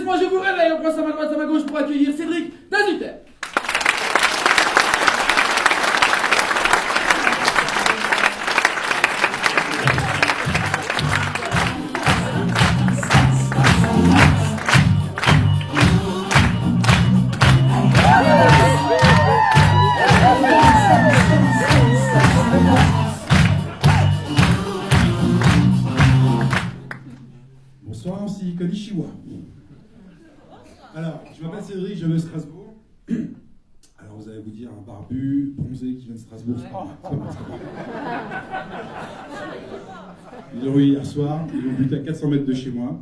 laisse-moi, je vous réveille, on passe à ma droite, à ma gauche pour accueillir Cédric Dazuter. Bonsoir Nancy, konnichiwa. Alors, je m'appelle Cédric, je viens de Strasbourg. Alors vous allez vous dire, un barbu, bronzé qui vient de Strasbourg, c'est pas mal. Ils l'ont eu hier soir, ils l'ont buté à 400 mètres de chez moi.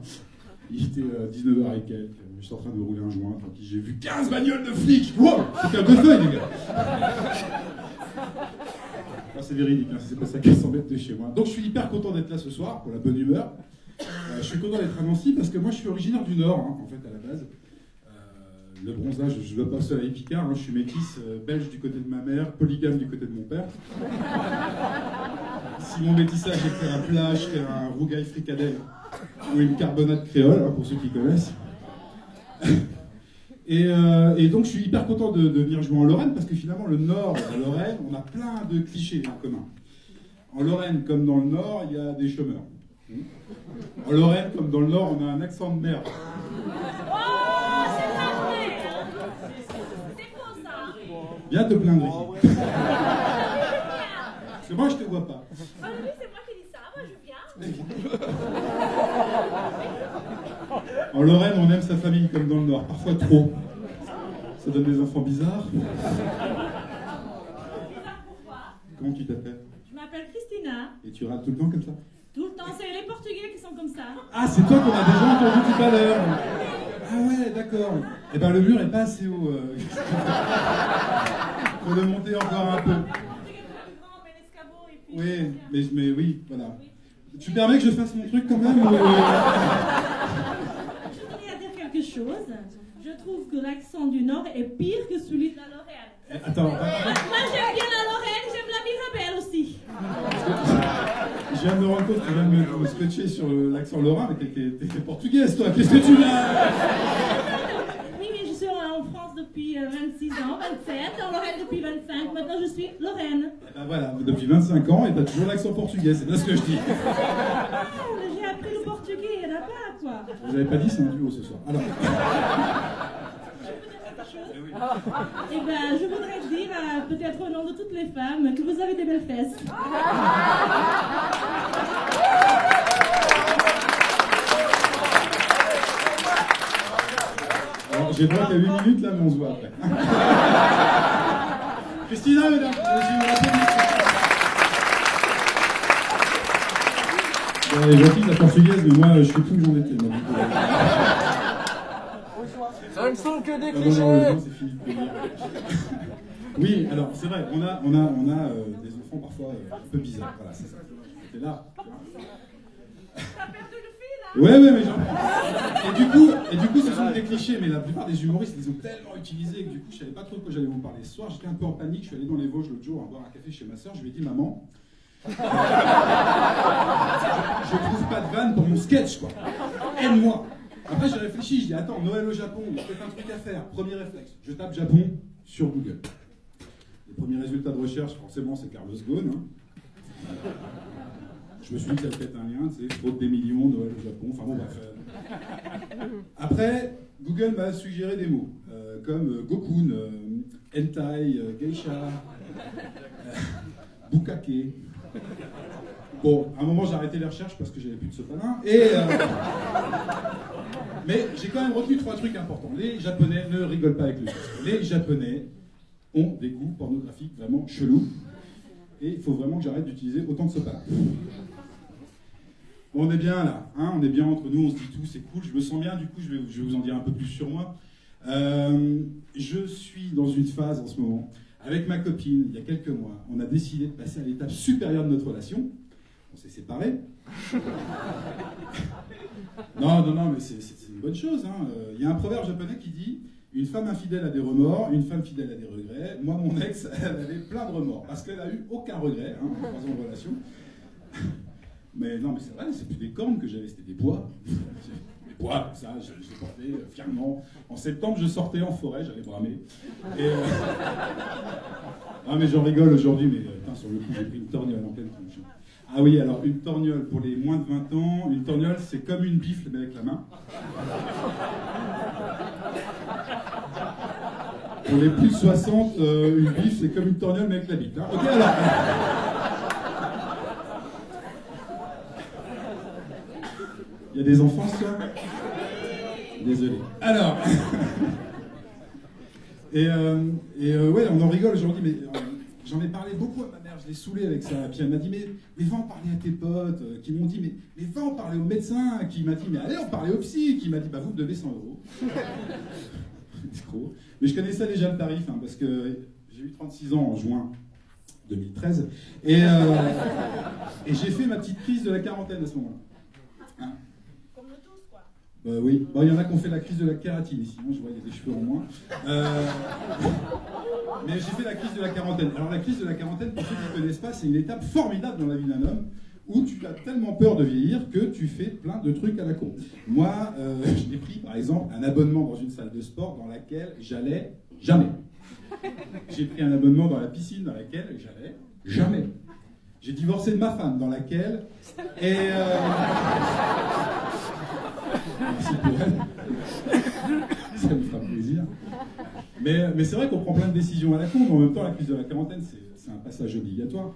Il était 19h et quelques, j'étais en train de rouler un joint, tranquille, j'ai vu 15 bagnoles de flics. Wow, c'était un peu feuille les gars. Ah, c'est véridique, hein, ça s'est passé à 400 mètres de chez moi. Donc je suis hyper content d'être là ce soir, pour la bonne humeur. Je suis content d'être à Nancy parce que moi je suis originaire du Nord, hein, en fait, à la base. Le bronzage, je ne veux pas au soleil picard, hein, je suis métisse, belge du côté de ma mère, polygame du côté de mon père. Si mon métissage était un plat, je serais un rougail fricadelle ou une carbonate créole, hein, pour ceux qui connaissent. Et donc je suis hyper content de venir jouer en Lorraine parce que finalement le Nord et la Lorraine, on a plein de clichés en commun. En Lorraine, comme dans le Nord, il y a des chômeurs. En Lorraine, comme dans le Nord, on a un accent de merde. Oh, c'est pas vrai. C'est faux ça. Viens te plaindre ici. Parce que moi, je te vois pas. Oh oui, c'est moi qui dis ça. Moi, je viens. En Lorraine, on aime sa famille comme dans le Nord, parfois trop. Ça donne des enfants bizarres. Pourquoi? Comment tu t'appelles? Je m'appelle Christina. Et tu rates tout le temps comme ça? Tout le temps, c'est les Portugais qui sont comme ça. Ah, c'est toi qu'on a déjà entendu tout à l'heure. Ah ouais, d'accord. Eh ben le mur est pas assez haut. Faut le monter encore un peu. Oui, mais oui, voilà. Tu permets que je fasse mon truc quand même ou... Je tenais à dire quelque chose. Je trouve que l'accent du Nord est pire que celui de la Lorraine. Attends. Moi, j'aime bien la Lorraine, j'aime la Mirabelle aussi. Je viens de me rendre compte que tu viens de me scotcher sur l'accent lorrain, mais t'es portugaise toi, qu'est-ce que tu viens? Oui, mais je suis en France depuis 26 ans, 27, en Lorraine depuis 25, maintenant je suis Lorraine. Ben voilà, depuis 25 ans et t'as toujours l'accent portugais, c'est bien ce que je dis. Ah, j'ai appris le portugais, il n'y en a pas, quoi. Vous avez pas dit, c'est un duo ce soir. Alors. Eh ben, je voudrais dire, peut-être au nom de toutes les femmes, que vous avez des belles fesses. Alors, j'ai droit qu'à 8 minutes là, mais on se voit après. Christina, mesdames, j'ai une rapide. Elle est gentille, la portugaise, mais moi, je fais tout que j'en étais. Ça ne sont que des Non, clichés. c'est fini. Oui, alors c'est vrai, on a des enfants parfois un peu bizarres. Voilà, c'est ça. C'était là. T'as perdu le fil, hein? Ouais, mais genre. Et du coup, ce sont des clichés, mais la plupart des humoristes les ont tellement utilisés que du coup, je savais pas trop de quoi j'allais vous parler ce soir. J'étais un peu en panique. Je suis allé dans les Vosges l'autre jour à boire un café chez ma soeur. Je lui ai dit, maman, je trouve pas de vanne pour mon sketch, quoi. Aide-moi. Après, j'ai réfléchi, je dis, attends, Noël au Japon, il y a peut-être un truc à faire. Premier réflexe, je tape Japon sur Google. Les premiers résultats de recherche, forcément, c'est Carlos Ghosn. Hein. Je me suis dit qu'il y avait peut-être un lien, tu sais, faute des millions, Noël au Japon, enfin bon, bref. Après, Google m'a suggéré des mots, comme Gokun, Hentai, Geisha, Bukake. Bon, à un moment, j'ai arrêté les recherches parce que j'avais plus de sopalin. Mais j'ai quand même retenu 3 trucs importants. Les Japonais ne rigolent pas avec le sucre. Les Japonais ont des goûts pornographiques vraiment chelous. Et il faut vraiment que j'arrête d'utiliser autant de sopalin. Bon, on est bien là, hein, on est bien entre nous, on se dit tout, c'est cool. Je me sens bien, du coup, je vais vous en dire un peu plus sur moi. Je suis dans une phase en ce moment. Avec ma copine, il y a quelques mois, on a décidé de passer à l'étape supérieure de notre relation. On s'est séparés. Non, mais c'est une bonne chose. Hein. Il y a un proverbe japonais qui dit « Une femme infidèle a des remords, une femme fidèle a des regrets. » Moi, mon ex, elle avait plein de remords, parce qu'elle a eu aucun regret en 3 ans de relation. Mais non, mais c'est vrai, c'est plus des cornes que j'avais, c'était des bois. poids, comme ça, je l'ai porté fièrement. En septembre, je sortais en forêt, j'allais bramer. Et, ah, mais j'en rigole aujourd'hui, mais putain, sur le coup, j'ai pris une torgnole en pleine tronche. Ah oui, alors une torgnole pour les moins de 20 ans, une torgnole c'est comme une bifle mais avec la main. Pour les plus de 60, une bifle c'est comme une torgnole mais avec la bite. Hein. Ok alors. Il y a des enfants ce soir ? Désolé. Alors. Ouais, on en rigole aujourd'hui, mais j'en ai parlé beaucoup à ma mère, je l'ai saoulée avec ça. Puis elle m'a dit, mais va en parler à tes potes, qui m'ont dit, mais va en parler au médecin, qui m'a dit, mais allez en parler au psy, qui m'a dit, bah vous me devez 100 €. Escroc. Mais je connaissais déjà le tarif, hein, parce que j'ai eu 36 ans en juin 2013, et j'ai fait ma petite crise de la quarantaine à ce moment-là. Hein. Comme nous tous, quoi. Oui, il y en a qui ont fait la crise de la kératine ici, hein, je vois, il y a des cheveux en moins. Mais j'ai fait la crise de la quarantaine. Alors la crise de la quarantaine, pour ceux qui ne connaissent pas, c'est une étape formidable dans la vie d'un homme où tu as tellement peur de vieillir que tu fais plein de trucs à la con. Moi, j'ai pris par exemple un abonnement dans une salle de sport dans laquelle j'allais jamais. J'ai pris un abonnement dans la piscine dans laquelle j'allais jamais. J'ai divorcé de ma femme dans laquelle... Merci pour elle. Ça me fera plaisir. Mais c'est vrai qu'on prend plein de décisions à la con, mais en même temps, la crise de la quarantaine, c'est un passage obligatoire.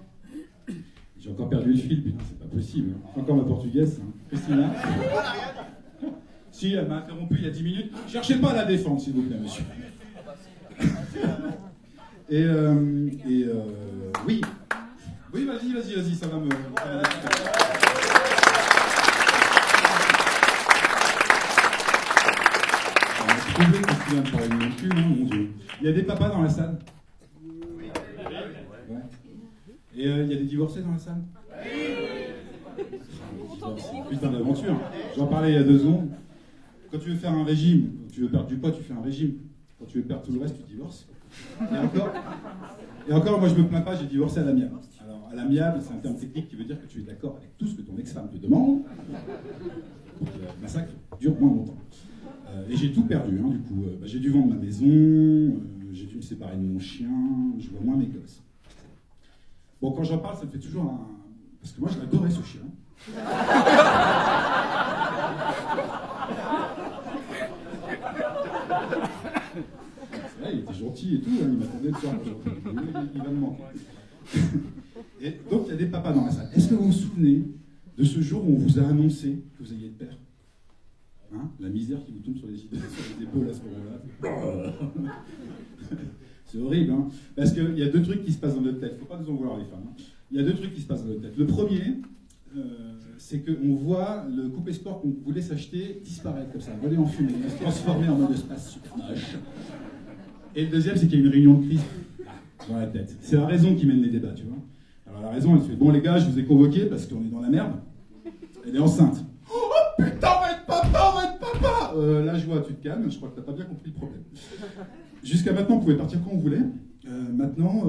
J'ai encore perdu le fil, putain, c'est pas possible. Encore ma portugaise, hein. Christina. Si, elle m'a interrompu il y a 10 minutes. Cherchez pas à la défendre, s'il vous plaît, monsieur. Oui. Oui, vas-y, ça va me... Trouvé que tu viens de parler de mon cul, hein, mon Dieu. Il y a des papas dans la salle. Ouais. Et il y a des divorcés dans la salle. C'est une putain d'aventure. J'en parlais il y a 2 secondes. Quand tu veux faire un régime, quand tu veux perdre du poids, tu fais un régime. Quand tu veux perdre tout le reste, tu divorces. Et encore, moi je me plains pas, j'ai divorcé à l'amiable. Alors, à l'amiable, c'est un terme technique qui veut dire que tu es d'accord avec tout ce que ton ex-femme te demande pour que le massacre dure moins longtemps. Et j'ai tout perdu, hein, du coup. J'ai dû vendre ma maison, j'ai dû me séparer de mon chien, je vois moins mes gosses. Bon, quand j'en parle, ça me fait toujours un... Parce que moi, je l'adorais, ce chien. C'est vrai, il était gentil et tout, hein, il m'attendait le soir. Il va me manquer. Et donc, il y a des papas dans la salle. Est-ce que vous vous souvenez de ce jour où on vous a annoncé que vous alliez être père ? Hein, la misère qui vous tombe sur les épaules à ce moment-là. C'est horrible, hein, parce qu'il y a 2 trucs qui se passent dans notre tête. Il ne faut pas nous en vouloir, les femmes. Hein. Il y a 2 trucs qui se passent dans notre tête. Le premier, c'est qu'on voit le coupé sport qu'on voulait s'acheter disparaître comme ça, voler en fumée, se transformer en mode espace super moche. Et le deuxième, c'est qu'il y a une réunion de crise dans la tête. C'est la raison qui mène les débats, tu vois. Alors la raison, elle fait, bon les gars, je vous ai convoqués parce qu'on est dans la merde. Elle est enceinte. Oh putain, on va être papa. Là, je vois, tu te calmes, je crois que t'as pas bien compris le problème. Jusqu'à maintenant, on pouvait partir quand on voulait. Maintenant,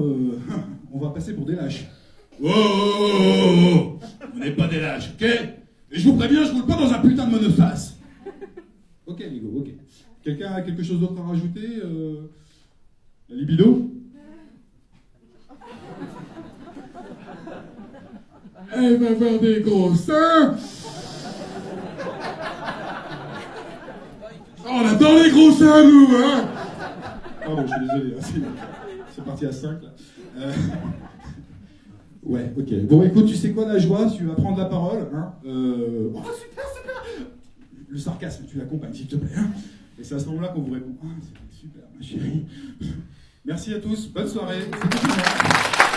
on va passer pour des lâches. Oh, on n'est pas des lâches, ok ? Et je vous préviens, je roule pas dans un putain de monoface. Ok, Nigo, ok. Quelqu'un a quelque chose d'autre à rajouter La libido ? Elle va avoir des gros seins. Oh, on adore les gros seins, nous, hein. Pardon, je suis désolé, hein, c'est parti à 5, là. Ouais, ok. Bon, écoute, tu sais quoi, la joie, tu vas prendre la parole, hein. Oh, super. Le sarcasme, tu l'accompagnes, s'il te plaît, hein. Et c'est à ce moment-là qu'on vous répond. Ah, c'est super, ma chérie. Merci à tous, bonne soirée. C'était génial.